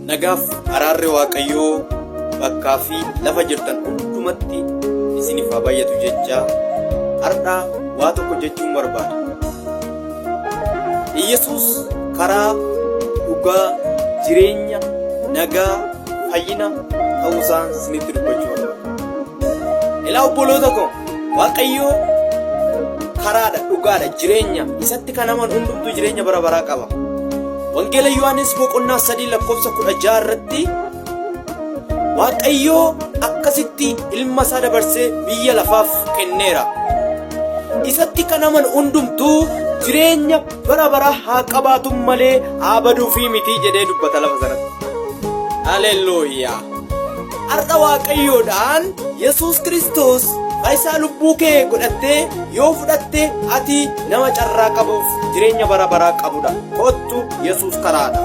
Nagaaf araarri Waaqayyoo bakkaa fi lafa jirtan hundumatti isiniif haa baay'atu jecha har'a waa tokko jechuun barbaada. Yesuus karaa, dhugaa, jireenya, nagaa, fayyina ta'uusaan isinitti dubbachuu barbaada. Ilaa obboloota koo, Waaqayyoo karaadha, dhugaadha, jireenya. Isatti kan amanu hundumtuu jireenya bara baraa qaba. Wangeela Yohaannis boqonnaa 3:16 irratti Waaqayyoo akkasitti ilma isaa dabarsee biyya lafaaf kenneera. Isatti kan amanu hundumtuu jireenya bara baraa haa qabaatu malee haa baduufi miti jedhee dubbata lafa sanatti. Haleluuyaa! Har'a Waaqayyoodhaan Yesuus Kiristoos faayisaa lubbuu kee godhattee yoo fudhatte ati nama carraa qabuuf jireenya bara baraa qabudha. Kottu Yesuus karaadha.